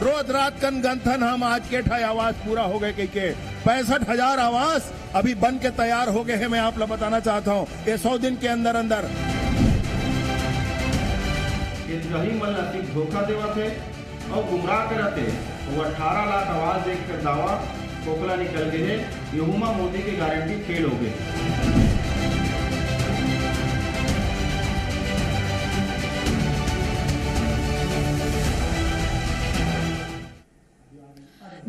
रोज रात कन गंथन हम आज के ठाई आवास पूरा हो गए के 65,000 आवास अभी बन के तैयार हो गए हैं। मैं आप लोग बताना चाहता हूँ ये 100 दिन के अंदर अंदर रही मन सिर्फ धोखा देवा थे और गुमराह करते वो 18 लाख आवाज देखकर दावा खोखला निकल गए। यहुमा मोदी की गारंटी फेल हो गई।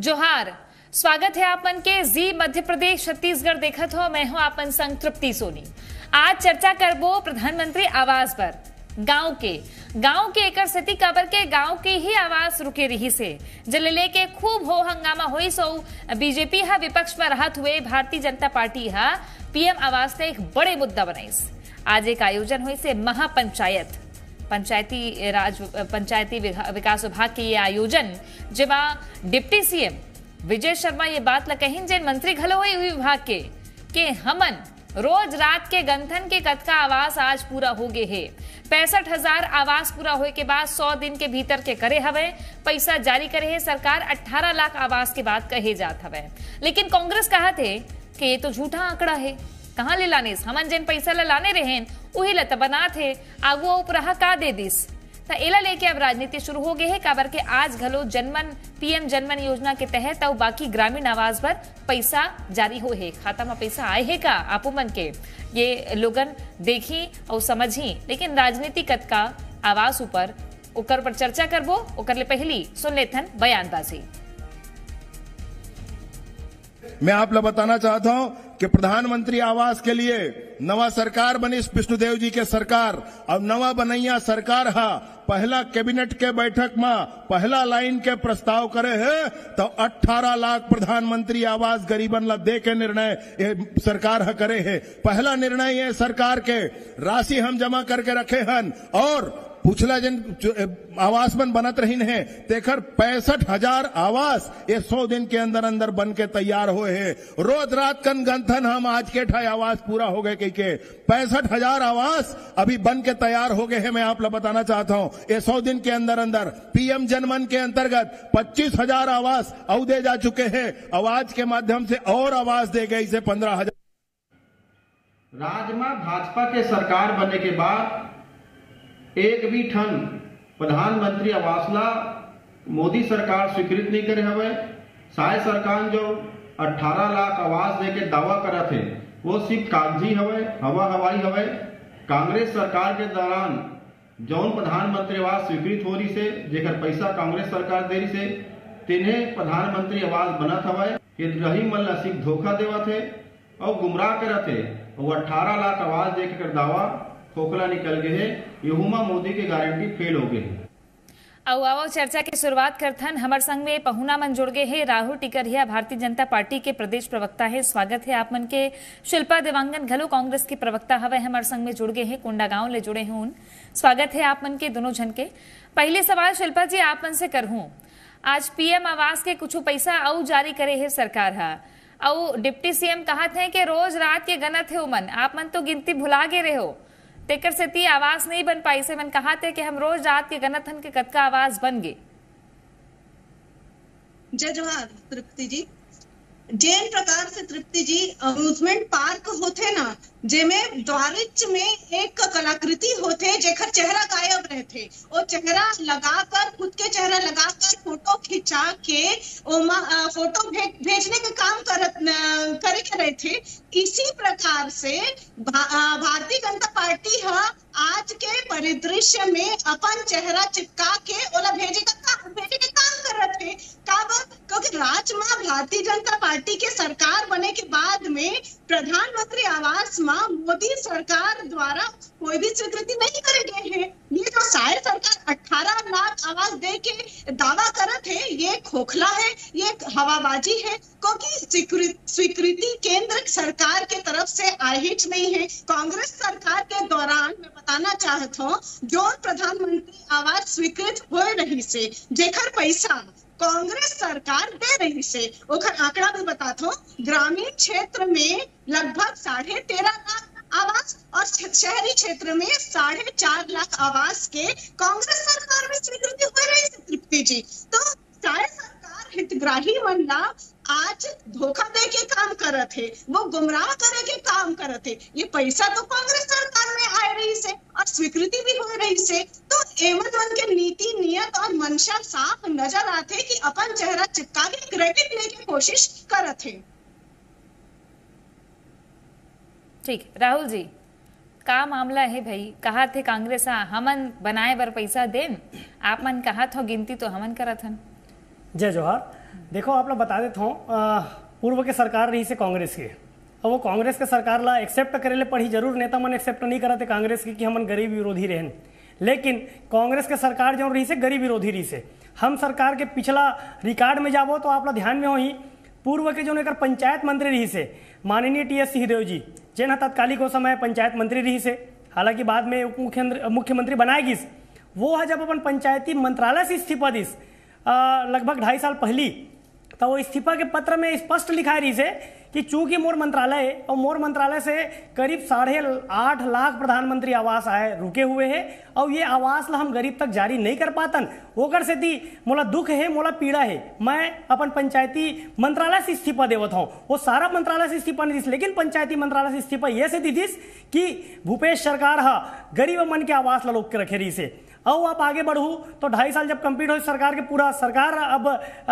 जोहार, स्वागत है आपन के जी मध्य प्रदेश छत्तीसगढ़ देखत हो। मैं हूं आपन संग तृप्ति सोनी। आज चर्चा करबो प्रधानमंत्री आवास पर। गांव के एकर स्थिति काबर के गांव के ही आवास रुके रही से जल लेके खूब हो हंगामा हुई। सो बीजेपी हा विपक्ष में रहत हुए भारतीय जनता पार्टी हा पीएम आवास ने एक बड़े मुद्दा बनाइस। आज एक आयोजन हुई से महापंचायत पंचायती विकास विभाग के ये आयोजन जेमा डिप्टी सीएम विजय शर्मा ये बात ला कहिन जेन मंत्री घलो हुई विभाग के हमन रोज रात के गंथन के कतका आवास आज पूरा हो गए है। 65,000 आवास पूरा होए के बाद 100 दिन के भीतर के करे हवे पैसा जारी करे है सरकार। 18 लाख आवास के बाद कहे जात हवे, लेकिन कांग्रेस कहा थे कि ये तो झूठा आंकड़ा है। कहां ले लाने हमन जेन पैसा ला लाने रहेन उही ला बना थे आगू उपराहा का दे दिस त एला लेके अब राजनीति शुरू हो गए है। काबर के आज घलो पीएम जनमन योजना के तहत और बाकी ग्रामीण आवास पर पैसा जारी हो है। खाता में पैसा आए है का आपू मन के ये लोगन देखी और समझी, लेकिन राजनीति कतका आवास ऊपर ओकर पर चर्चा करबो। ओकर ले पहली सुन लेथन बयानबाजी। मैं आप लोग बताना चाहता हूं कि प्रधानमंत्री आवास के लिए नवा सरकार बनी विष्णुदेव जी के सरकार। अब नवा बनैया सरकार हा पहला कैबिनेट के बैठक में पहला लाइन के प्रस्ताव करे है तो 18 लाख प्रधानमंत्री आवास गरीबन ला दे के निर्णय ये सरकार हा करे है। पहला निर्णय ये सरकार के राशि हम जमा करके रखे हन और पुछला जन आवास बन बनत रही है तेखर 65,000 आवास ये 100 दिन के अंदर अंदर बन के तैयार हुए है। रोज रात कन गंथन हम आज के ठाई आवास पूरा हो गए के 65,000 आवास अभी बन के तैयार हो गए हैं। मैं आप लोग बताना चाहता हूं ये 100 दिन के अंदर अंदर पीएम जनमन के अंतर्गत 25,000 आवास और दे जा चुके हैं। आवाज के माध्यम से और आवास दे गए इसे 15,000। राज्य में भाजपा के सरकार बनने के बाद एक भी ठन प्रधानमंत्री आवास ला मोदी सरकार स्वीकृत नहीं करे हवे। साय सरकार जो 18 लाख आवास देके दावा करा थे वो सिर्फ कागजी हवे, हवाई हवे। कांग्रेस सरकार के दौरान जौन प्रधानमंत्री आवास स्वीकृत हो रही से जेकर पैसा कांग्रेस सरकार दे रही से तिन्हें प्रधानमंत्री आवास बनत हवे। कि रही मन ला सिर्फ धोखा देवा थे और गुमराह करा थे। वो 18 लाख आवास देकर दावा खोखला निकल गए है। यहुमा मोदी की गारंटी फेल हो गई। आओ चर्चा की शुरुआत करथन। हमार संग में पहुना मन जुड़ गए हैं राहुल टिकरिया भारतीय जनता पार्टी के प्रदेश प्रवक्ता है। स्वागत है आप मन के। शिल्पा देवांगन घलो कांग्रेस की प्रवक्ता हवे हमार संग में जुड़ गए हैं, कोंडागांव ले जुड़े हैं उन। स्वागत है आप मन के दोनों जन के। पहले सवाल शिल्पा जी आप मन से करहूं। आज पीएम आवास के कुछ पैसा और जारी करे है सरकार हा और डिप्टी सीएम कहत है कि रोज रात के गनत है उमन। आप मन तो गिनती भुला गे रहे हो तेकर से आवास नहीं बन पाई से मन कहा थे कि हम रोज रात के गणतन के कतका आवास बन गए। जय जोहार तृप्ति जी। जेन प्रकार से तृप्ति जी अम्यूजमेंट पार्क होते ना जेमे द्वारिच में एक कलाकृति होते जेकर चेहरा गायब रहते और चेहरा लगाकर खुद के चेहरा लगाकर फोटो खिंचा के फोटो भेजने का काम करे के रहे थे। इसी प्रकार से भारतीय जनता पार्टी आज के परिदृश्य में अपन चेहरा चिपका के ओला भेजे के काम कर रहे थे। क्योंकि राज्य में भारतीय जनता पार्टी के सरकार बने के बाद में प्रधानमंत्री आवास में मोदी सरकार द्वारा कोई भी स्वीकृति नहीं करे गए हैं। ये जो साय सरकार 18 लाख आवास दे के दावा करत है ये खोखला है, ये हवाबाजी है। क्योंकि स्वीकृति केंद्र सरकार के तरफ से आहिच नहीं है। कांग्रेस सरकार के दौरान मैं बताना चाहता हूँ जो प्रधानमंत्री आवास स्वीकृत हो रही से जेकर पैसा कांग्रेस सरकार दे रही से ओकर आंकड़ा भी बताता हूँ। ग्रामीण क्षेत्र में लगभग 13.5 लाख आवास और शहरी क्षेत्र में 4.5 लाख आवास के कांग्रेस सरकार में स्वीकृति हो रही है तृप्ति जी। तो चाहे सरकार हितग्राही मनला आज धोखा दे के काम करत है, वो गुमराह करे के काम करत है। ये पैसा तो कांग्रेस सरकार में आ रही से और स्वीकृति भी हो रही से, तो एवं मन के नीति नियत और मंशा साफ नजर आते कि अपन चेहरा चिपका के क्रेडिट लेके कोशिश करत है। ठीक, राहुल जी का मामला है भाई? कहा थे कांग्रेस हमन बनाए बर पैसा देन, आप मन कहा था गिनती तो हमन करत हन। जय जोहार। देखो आप लोग बता देता हूँ, पूर्व के सरकार रही से कांग्रेस के, और वो कांग्रेस के सरकार ला एक्सेप्ट करे ले पड़ी, जरूर नेता मन एक्सेप्ट नहीं करते कांग्रेस की कि हमन गरीब विरोधी रहन, लेकिन कांग्रेस के सरकार जो रही से गरीब विरोधी रही से। हम सरकार के पिछला रिकॉर्ड में जाबो तो आप लोग ध्यान में हो ही, पूर्व के जो एक पंचायत मंत्री रही से माननीय टी.एस. सिंहदेव जी, जिन तत्कालिक उस समय पंचायत मंत्री रही से, हालांकि बाद में उप मुख्यमंत्री बनाए गिस, वो है जब अपन पंचायती मंत्रालय से इस्तीफा दिस लगभग 2.5 साल पहली, तो वो इस्तीफा के पत्र में स्पष्ट लिखा रही से कि चूंकि मोर मंत्रालय है और मोर मंत्रालय से करीब 8.5 लाख प्रधानमंत्री आवास आए रुके हुए हैं और ये आवास ला हम गरीब तक जारी नहीं कर पातन, ओकर से दी मोला दुख है, मोला पीड़ा है, मैं अपन पंचायती मंत्रालय से इस्तीफा देवत हूँ। वो सारा मंत्रालय से इस्तीफा नहीं दिस, लेकिन पंचायती मंत्रालय से इस्तीफा ये से दी दिस कि भूपेश सरकार हा गरीब मन के आवास ला लोग के रखे रही से। अब आप आगे बढ़ू तो 2.5 साल जब कंप्लीट हो सरकार के, पूरा सरकार अब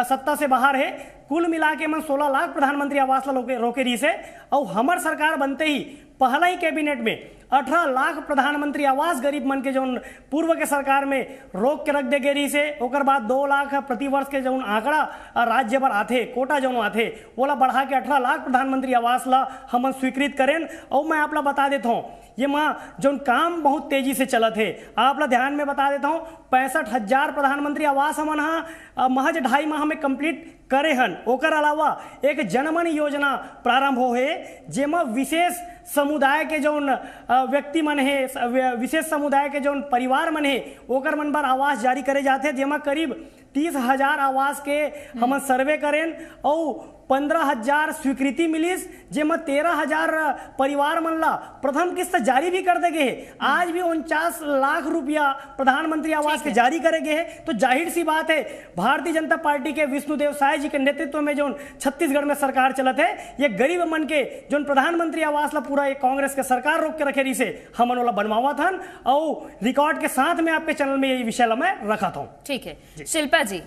सत्ता से बाहर है, कुल मिला के मन 16 लाख प्रधानमंत्री आवास रोके रही से, और हमार सरकार बनते ही पहला ही कैबिनेट में 18 लाख प्रधानमंत्री आवास गरीब मन के जो पूर्व के सरकार में रोक के रख दे गई से, ओकर बाद 2 लाख प्रति वर्ष के जो आंकड़ा राज्य भर आते, कोटा जो आते, ओला बढ़ा के 18 लाख प्रधानमंत्री आवास ला हम स्वीकृत करें। और मैं आप ला बता देता हूँ, ये माँ जो काम बहुत तेजी से चलत है, आप ला ध्यान में बता देता हूँ, 65,000 प्रधानमंत्री आवास हमन महज 2.5 माह में कंप्लीट करे हन। ओकर अलावा एक जनमन योजना प्रारंभ हो है, जेमा विशेष समुदाय के जो व्यक्ति मन है, विशेष समुदाय के जो परिवार मन है, ओकर मन पर आवास जारी करे जाते, जेमा करीब 30,000 आवास के हम सर्वे करें और 15,000 स्वीकृति मिलिस, जेमा 13,000 परिवार मन ला प्रथम किस्त जारी भी कर दे गए। आज भी 49 लाख रुपया प्रधानमंत्री आवास के जारी करे गए हैं। तो जाहिर सी बात है, भारतीय जनता पार्टी के विष्णुदेव साय जी के नेतृत्व में जो छत्तीसगढ़ में सरकार चलत है, ये गरीब मन के जो प्रधानमंत्री आवास ला पूरा एक कांग्रेस के सरकार रोक के रखे रही से हमन वाला बनवावा था, और रिकॉर्ड के साथ में आपके चैनल में ये विषय ला मैं रखा था। ठीक है शिल्पा जी,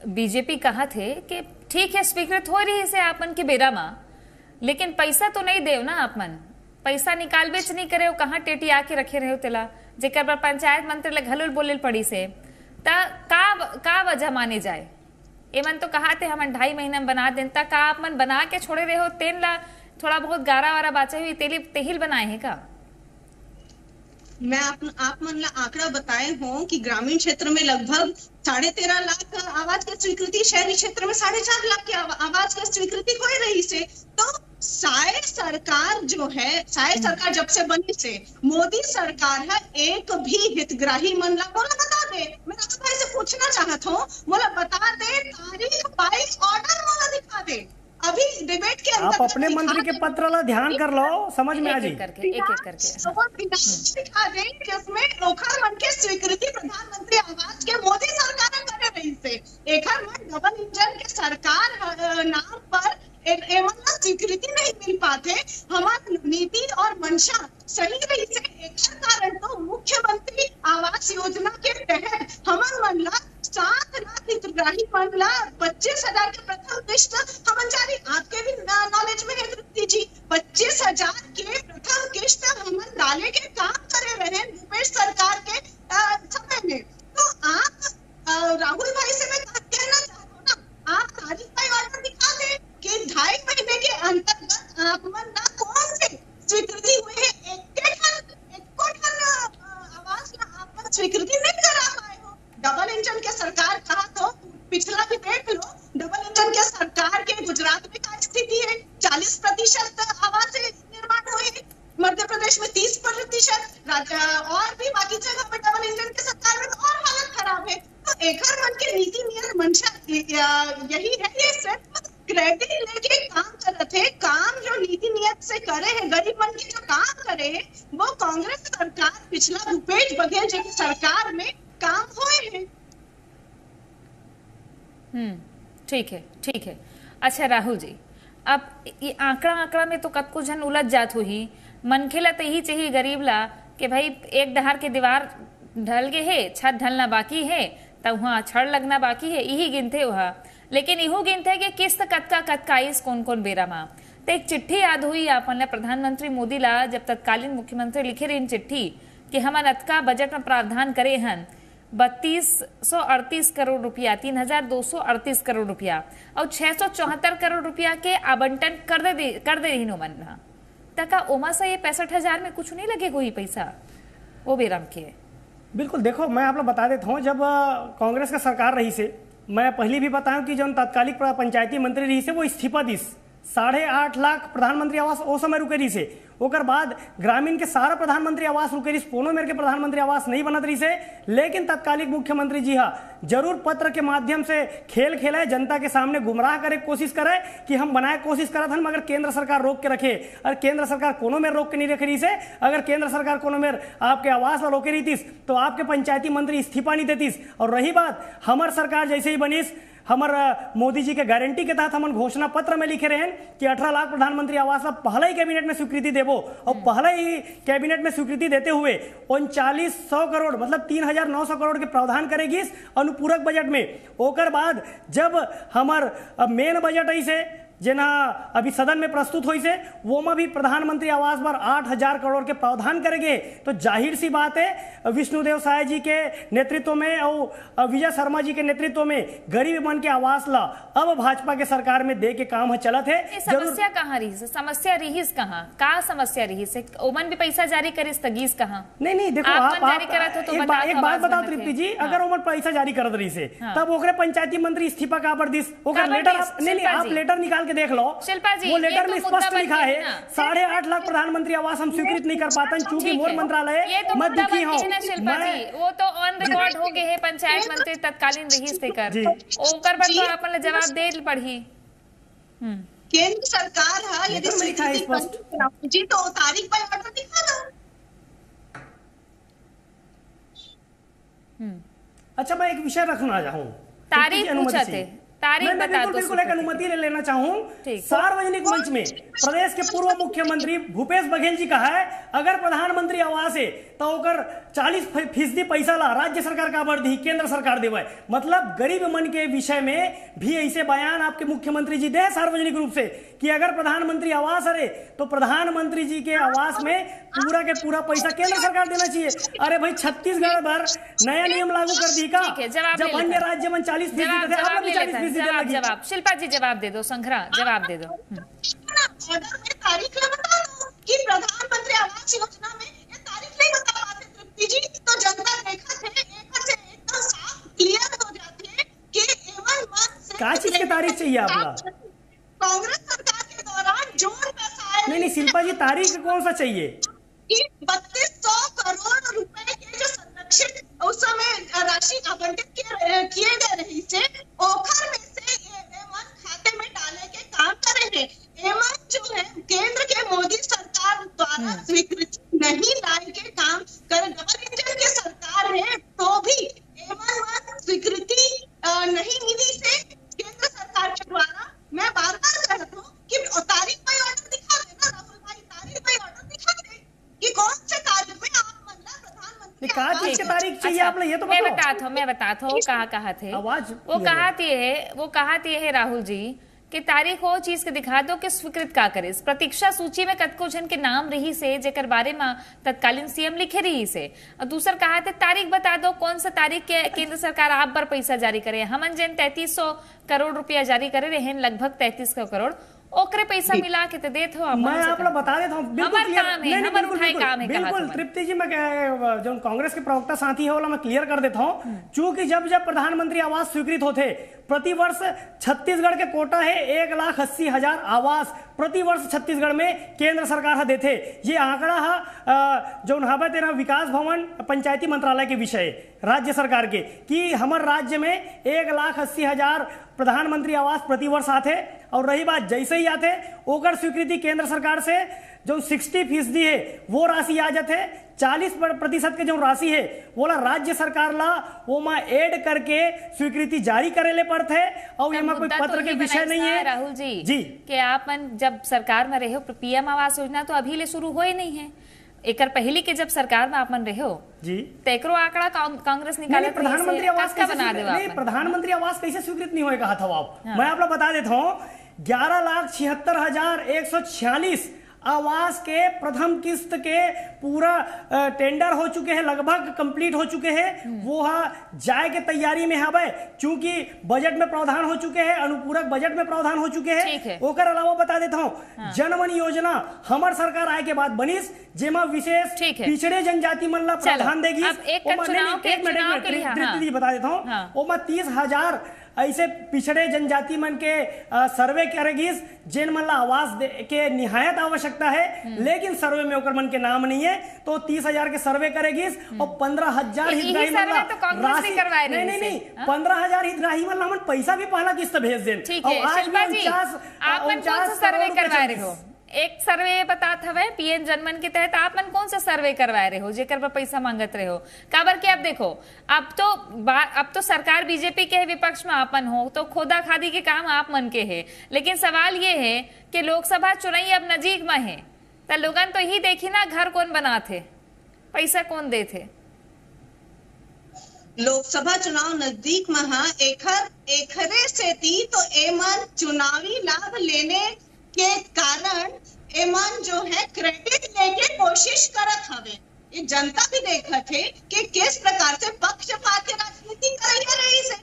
बीजेपी कहा थे कि ठीक है स्वीकृत हो रही से आपन के बेरा मा, लेकिन पैसा तो नहीं देव ना, आपमन पैसा निकाल बेच नहीं करे, कहाँ टेटी आके रखे रहे हो तेला, जेकर पर पंचायत मंत्री ले घलुल बोले पड़ी से, का वजह माने जाए? एमन तो कहा थे हमन 2.5 महीना में बना दें, का आप मन बना के छोड़े रहे हो, तेन ला थोड़ा बहुत गारा वारा बाचे हुई तेहिल बनाए हैं का? मैं आप मन ला आंकड़ा बताए हूँ कि ग्रामीण क्षेत्र में लगभग 13.5 लाख आवाज की स्वीकृति, शहरी क्षेत्र में 4.5 लाख की आवाज की स्वीकृति हो रही से। तो साय सरकार जो है, साय सरकार जब से बनी से मोदी सरकार है, एक भी हितग्राही मन ला बोला बता दे, मैं राहुल भाई से पूछना चाहता हूँ, बोला बता दे तारीख, फाइल, ऑर्डर बोला दिखा दे। अभी डिबेट के आप अपने मंत्री के पत्र ला ध्यान कर लो, समझ में आ जाए, एक करके दिखा दे कि उसमें ओखर मन के स्वीकृति प्रधानमंत्री आवास के मोदी सरकार करे रही से, एखर मन डबल इंजन के सरकार नाम पर एवं स्वीकृति नहीं मिल पाते। हमारी नीति और मंशा सही रही से, एक कारण तो मुख्यमंत्री आवास योजना के तहत हमन मन ला 7 लाख हितग्राही मन ला 25,000 के प्रथम किस्त हमन जारी, आपके भी नॉलेज में है तृप्ति जी, 25,000 के प्रथम किस्त हमन डाले के काम करे रहे भूपेश सरकार के समय में। तो आप राहुल भाई से मैं कहना चाहता हूँ ना, आप तारीख का ऑर्डर दिखा दे कि 2.5 महीने के अंतर्गत आप मन ना कौन से स्वीकृति हुए है, एक आवास आप स्वीकृति नहीं करा पाए हो। डबल इंजन के सरकार कहा तो पिछला भी देख लो, डबल इंजन के सरकार के गुजरात में क्या स्थिति है, 40% आवास निर्माण हुए, मध्य प्रदेश में 30%, और भी बाकी जगह पर डबल इंजन के सरकार में और हालत खराब है। तो एकर मन के नीति नियर मंशा यही है, ये सिर्फ क्रेडिट लेके काम करते हैं, काम जो नीति नियत से करे हैं, गरीब मन के जो काम करे हैं, वो कांग्रेस सरकार पिछला भूपेश बघेल जी की सरकार में काम हुए हैं। ठीक है, ठीक है। अच्छा राहुल जी, अब ये आंकड़ा में तो कतको जन उलझ जात हुई, मनखेला तो यही चाहिए गरीब ला कि भाई एक डहर के दीवार ढल गए है, छत ढलना बाकी है, तब वहाँ छड़ लगना बाकी है, यही गिनते वहाँ। लेकिन इहो गिनते कि किस्त कतका आइस कौन कौन बेरा मा। तो एक चिट्ठी याद हुई अपन प्रधानमंत्री मोदी ला, जब तत्कालीन मुख्यमंत्री लिखे रही चिट्ठी कि हम अतका बजट में प्रावधान करे हन 3238 करोड़ रुपया, 3238 करोड़ रुपया और 674 करोड़ रुपया के आवंटन कर दे रही मन तका ओमा से ये 65,000 में कुछ नहीं लगे कोई पैसा वो बेराम के। बिल्कुल, देखो मैं आप लोग बता देता हूँ, जब कांग्रेस का सरकार रही से, मैं पहले भी बताऊं कि जो तत्कालिक पंचायती मंत्री रही से वो इस्तीफा दिस 8.5 लाख प्रधानमंत्री आवास ओ समय रुके रही से, ओकर बाद ग्रामीण के सारा प्रधानमंत्री आवास रुके रही, पोनो मेर के प्रधानमंत्री आवास नहीं बनत रही से। लेकिन तत्कालिक मुख्यमंत्री जी हाँ जरूर पत्र के माध्यम से खेल खेले, जनता के सामने गुमराह करे कोशिश करे कि हम बनाए कोशिश करत हन, मगर केंद्र सरकार रोक के रखे। और केंद्र सरकार कोनो में रोक के नहीं रख रही से। अगर केंद्र सरकार कोनो में आपके आवास ला रोके रही थी तो आपके पंचायती मंत्री इस्तीफा नहीं देतीस। और रही बात हमार सरकार जैसे ही बनीस, हमार मोदी जी के गारंटी के तहत हम घोषणा पत्र में लिखे रहे कि 18 लाख प्रधानमंत्री आवास का पहले ही कैबिनेट में स्वीकृति देवो, और पहले ही कैबिनेट में स्वीकृति देते हुए 3900 करोड़ मतलब 3900 करोड़ के प्रावधान करेगी अनुपूरक बजट में। ओकर बाद जब हमार मेन बजट ऐसे जेना अभी सदन में प्रस्तुत हुई से वो में भी प्रधानमंत्री आवास पर 8,000 करोड़ के प्रावधान करेंगे। तो जाहिर सी बात है विष्णुदेव साय जी के नेतृत्व में और विजय शर्मा जी के नेतृत्व में गरीब मन के आवास ला अब भाजपा के सरकार में दे के काम चलत है। समस्या कहाँ रही, समस्या रही कहाँ, का समस्या रही से ओमन भी पैसा जारी करे तगीस कहाँ? नहीं देखो आप एक बात बताओ तृप्ति जी, अगर ओमन पैसा जारी करत रही से तब ओकरे पंचायती मंत्री इस्तीफा का पर दिस ओकर लेटर नहीं आप लेटर निकाल के देख लो। शिल्पा जी, वो लेटर में स्पष्ट लिखा है 8.5 लाख प्रधानमंत्री आवास हम स्वीकृत नहीं कर पाते चूंकि मोर मंत्रालय मत दुखी हो। शिल्पा जी वो तो ऑन रिकॉर्ड हो गए है, पंचायत मंत्री तत्कालीन रही स्पीकर ओकर पर तो अपन जवाब दे पड़ी। केंद्र सरकार है यदि स्वीकृति जी तो तारीख पर ऑर्डर दिखा दो। अच्छा मैं एक विषय रखना चाहूँ, तारीख पूछते तारीख बता दो। बिल्कुल एक अनुमति लेना चाहूँ। सार्वजनिक मंच में प्रदेश के पूर्व मुख्यमंत्री भूपेश बघेल जी कहा है अगर प्रधानमंत्री आवास है तो ओकर 40% पैसा ला राज्य सरकार का बढ़ दी केंद्र सरकार देवे। मतलब गरीब मन के विषय में भी ऐसे बयान आपके मुख्यमंत्री जी दे सार्वजनिक रूप से कि अगर प्रधानमंत्री आवास है तो प्रधानमंत्री जी के आवास में पूरा के पूरा पैसा केंद्र सरकार देना चाहिए। अरे भाई छत्तीसगढ़ भर नया नियम लागू कर दी का, जब अन्य राज्य में 40% जवाब शिल्पा जी जवाब दे दो, संघरा जवाब दे दो। ऑर्डर में तारीख ना बता दो कि प्रधानमंत्री आवास योजना में ये तारीख नहीं बता पाते तृप्ति जी, तो जनता देखा थे एकदम साफ क्लियर हो जाती है कि एवन मन से क्या चीज की तारीख चाहिए आपका? कांग्रेस सरकार के दौरान जो पैसा आया नहीं शिल्पा जी तारीख कौन सा चाहिए? 3200 करोड़ रुपए के जो संरक्षित उस समय राशि आवंटित किए गए रही से ओखर में से एमन खाते में डाले के काम करे हैं। एमन जो है केंद्र के मोदी सरकार द्वारा स्वीकृति नहीं लाए के काम कर डबल इंजन की सरकार है तो भी एमन स्वीकृति नहीं मिली से केंद्र सरकार के द्वारा। मैं बार बार कहता हूँ कि तारीख पर ऑर्डर दिखा देना राहुल भाई, तारीख पर ऑर्डर दिखा दे कि कौन से तारीख में आप प्रधानमंत्री तारीख चाहिए आप ये तो मैं बताता हूँ कहा थे वो कहाती है राहुल जी कि तारीख वो चीज के दिखा दो कि स्वीकृत का करे। प्रतीक्षा सूची में कतको जन के नाम रही से जेकर बारे में तत्कालीन सीएम लिखे रही से, और दूसर कहा थे तारीख बता दो कौन सा तारीख के केंद्र सरकार आप पर पैसा जारी करे। हमन जन 3300 करोड़ रुपया जारी करे रहे लगभग 3300 करोड़ ओकरे पैसा मिला के तो देते हो। मैं आप लोग बता देता हूँ बिल्कुल तृप्ति जी, मैं जो कांग्रेस के प्रवक्ता साथी है मैं क्लियर कर देता हूँ। चूंकि जब प्रधानमंत्री आवास स्वीकृत होते प्रतिवर्ष छत्तीसगढ़ के कोटा है 1,80,000 आवास प्रतिवर्ष छत्तीसगढ़ में केंद्र सरकार देते। ये आंकड़ा है जो हवा तेरा विकास भवन पंचायती मंत्रालय के विषय राज्य सरकार के कि हमारे राज्य में 1,80,000 प्रधानमंत्री आवास प्रतिवर्ष आते। और रही बात जैसे ही आते ओकर स्वीकृति केंद्र सरकार से जो 60% है वो राशि आ जाते, 40% के जो राशि है वो ला राज्य सरकार ला वो माँ ऐड करके स्वीकृति जारी करेले पड़ते है। और ये कोई पत्र के विषय नहीं है राहुल जी कि आप जब सरकार में रहे हो, पीएम आवास योजना तो अभी ले शुरू हो ही नहीं है, एक पहली के जब सरकार में आप मन रहे हो जी, तेकरो आंकड़ा कांग्रेस निकाले, प्रधानमंत्री आवास का बना दे, प्रधानमंत्री आवास कैसे स्वीकृत नहीं होएगा था आप? मैं आप लोग बता देता हूँ 11,76,146 आवास के प्रथम किस्त के पूरा टेंडर हो चुके हैं, लगभग कंप्लीट हो चुके हैं, वो जाए के तैयारी में है। चूंकि बजट में प्रावधान हो चुके हैं, अनुपूरक बजट में प्रावधान हो चुके हैं। ओकर अलावा बता देता हूँ जनमन योजना हमार सरकार आए के बाद बनिस, जेमा विशेष पिछड़े जनजाति मन ला प्रावधान देगी। बता देता हूँ वो 30,000 ऐसे पिछड़े जनजाति मन के सर्वे करेगी जिन मन ला आवास के निहायत आवश्यकता है, लेकिन सर्वे में ओकर मन के नाम नहीं है, तो 30,000 के सर्वे करेगी और 15,000 हितग्राही मन ला राशि नहीं 15,000 हितग्राही मन ला हम पैसा भी पहला किस्त भेज दें। और आज भी 49 सर्वे करवा रहे हो, एक सर्वे बतात हवे पीएम जनमन के तहत आप मन कौन सा सर्वे करवाए रहे हो जेकर पर पैसा मांगत रहे हो? काबर के अब देखो अब तो सरकार बीजेपी के विपक्ष में आपन हो तो खोदा खादी के काम आप मन के है, लेकिन सवाल ये है कि लोकसभा चुनाई अब नजीक में है तो लोगन तो यही देखी ना घर कौन बनाते, पैसा कौन देते। लोकसभा चुनाव नजदीक में है, एकरे से थी तो एमन चुनावी लाभ लेने के कारण एमन जो है क्रेडिट लेके कोशिश करत हवे। ये जनता भी देखत है कि किस प्रकार से पक्षपात की राजनीति कर रही है।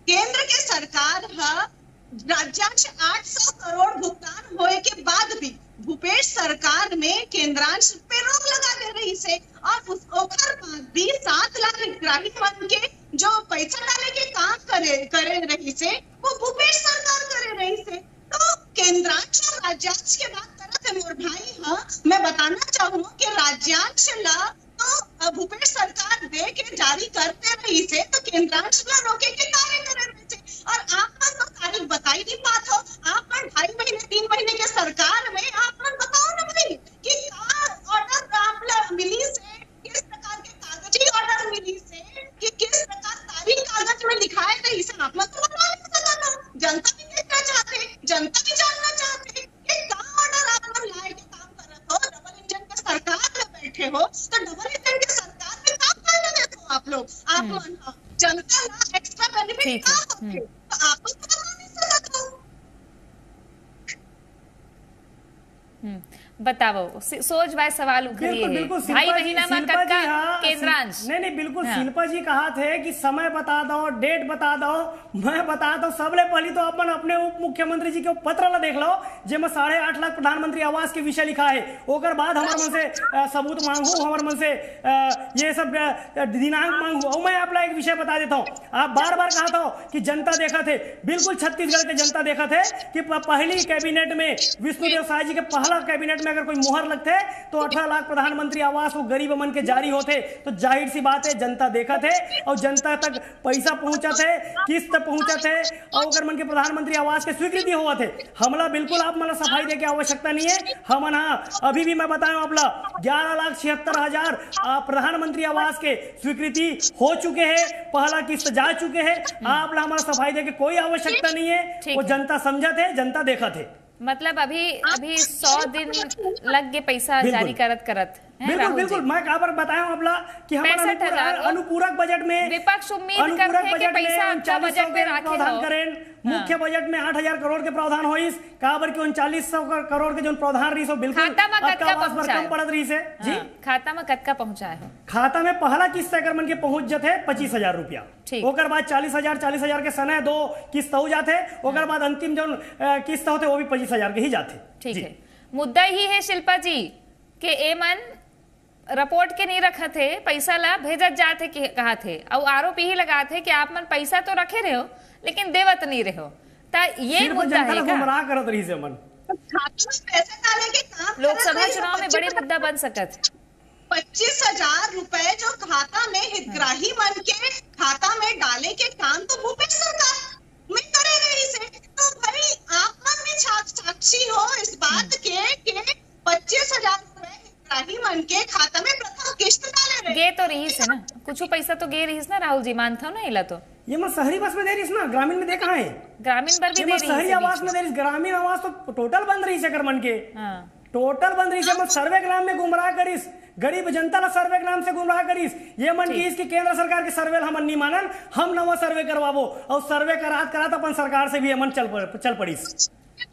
केंद्र के सरकार राज्यांश 800 करोड़ भुगतान होए के बाद भी भूपेश सरकार में केंद्रांश पे रोक लगा दे रही से, और ओकर बाद भी 7 लाख हितग्राही मन के जो पैसा डाले के काम करे रही से वो भूपेश सरकार करे रही से। तो केंद्रांश और राज्यांश के बात करत है मोर भाई। मैं बताना चाहूँ कि राज्यांश ला तो भूपेश सरकार दे के जारी करते रही से, तो केंद्रांश ला रोके के कार्य करे रही से। और आप मन तो तारीख बताई नहीं पात हो, आप मन 2.5 महीने 3 महीने के सरकार में आप मन बताओ ना भाई कि ऑर्डर आप मिली से, किस प्रकार के कागजी ऑर्डर मिली से, कि किस प्रकार तारीख कागज में लिखाए रही से, आप मन तो बता नहीं सकता। जनता भी देखना चाहते, जनता भी जानना चाहते कि क्या ऑर्डर आप मन लाए के काम करत हो। डबल इंजन के सरकार में बैठे हो तो डबल इंजन के सरकार में काम करने देते हो आप लोग। आप मन जनता ला एक्स्ट्रा बेनिफिट क्या होते, तो आप लोग बता नहीं सकते हो। बताओ सोच भाई सवाल उखरिए है भाई महीना में कक्का केंद्रांश नहीं बिल्कुल शिल्पा जी कहा थे कि समय बता दो, डेट बता दो, मैं बता दो। सबले पहले तो अपन अपने उप मुख्यमंत्री जी के पत्र ला देख लो जेमा 8.5 लाख प्रधानमंत्री आवास के विषय लिखा है। ओकर बाद हमारे मन से सबूत मांगू, हमारे मन से ये सब दिनांक मांगू। और मैं आप एक विषय बता देता हूँ, आप बार बार कहा था कि जनता देखा थे, बिल्कुल छत्तीसगढ़ के जनता देखा थे कि पहली कैबिनेट में विष्णुदेव साय जी के पहला कैबिनेट में अगर कोई मुहर लगते तो 18 लाख प्रधानमंत्री आवास वो गरीब मन के जारी होते, तो जाहिर सी बात है जनता देखा थे और जनता तक पैसा पहुंचा थे, किस्त पहुंचा थे और अगर मन के प्रधानमंत्री आवास के स्वीकृति हुआ थे। हमला बिल्कुल आप मन सफाई दे के आवश्यकता नहीं है। हम अभी भी मैं बताऊं आप 11,76,000 प्रधानमंत्री आवास के स्वीकृति हो चुके हैं, पहला किस्त जा चुके हैं। आप हमारा सफाई दे के कोई आवश्यकता नहीं है, वो जनता समझा थे, जनता देखा थे। मतलब अभी 100 दिन लग गए पैसा जारी करत बिल्कुल मैं खबर बताया आपला कि हमारा अनुपूरक बजट में विपक्ष उम्मीद करते हैं कि पैसा अच्छा बजट में प्रावधान करें। मुख्य बजट में 8,000 करोड़ के प्रावधान होइस, काबर के 3900 करोड़ के जो प्रावधान रही सो बिल्कुल खाता में कम पड़त रही से जी। खाता में कतका पहुंचाए हो? खाता में पहला किस्त अगर मन के पहुंच जाते 25,000 रुपया, ओकर बाद 40,000 के सने 2 किस्त हो जाते, ओकर बाद अंतिम जो किस्त होते वो भी 25,000 के ही जाते। ठीक है, मुद्दा ही है शिल्पा जी के एमन रिपोर्ट के नहीं रखा थे, पैसा ला भेजत जाते कहा थे और आरोप यही लगा थे कि आप मन पैसा तो रखे रहे हो लेकिन देवत नहीं रहे हो। ये मुद्दा है गुमराह करत रही से मन लोकसभा चुनाव में बड़े मुद्दा बन सकत। 25,000 रुपए जो खाता में हितग्राही मन के खाता में डाले के काम तो भूपेश सरकार में करे रही से। तो भाई आप मन भी साक्षी हो इस बात के 25,000 रुपए इब्राहिम के खाता में प्रथम किस्त डाले रहे। गे तो रहीस है ना, कुछ पैसा तो गे रहीस ना राहुल जी, मानता हूँ ना इला तो ये मैं शहरी बस में दे रही ना, ग्रामीण में देखा है, ग्रामीण पर भी ये दे मैं रही शहरी आवास में दे रही, ग्रामीण आवास तो टोटल बंद रही है मन के, हाँ टोटल बंद रही है। मैं सर्वे के नाम में गुमराह करीस, गरीब जनता ला सर्वे के नाम से गुमराह करीस। ये मन की इसकी केंद्र सरकार के सर्वे हम नहीं मानन, हम नवा सर्वे करवाबो और सर्वे करात अपन सरकार से भी अमन चल पड़ीस।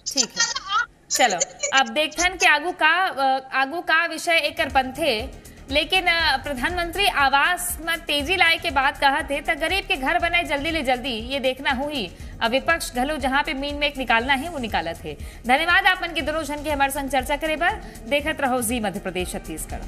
ठीक है, चलो अब देखथन कि आगू का विषय एकर बनथे। लेकिन प्रधानमंत्री आवास में तेजी लाए के बाद कहा थे तो गरीब के घर बनाए जल्दी ले जल्दी, ये देखना हुई। अब विपक्ष घलो जहां पे मीन में एक निकालना है वो निकाला थे। धन्यवाद आपन के दोनों जन के हमारे संग चर्चा करे पर। देखत रहो जी मध्य प्रदेश छत्तीसगढ़।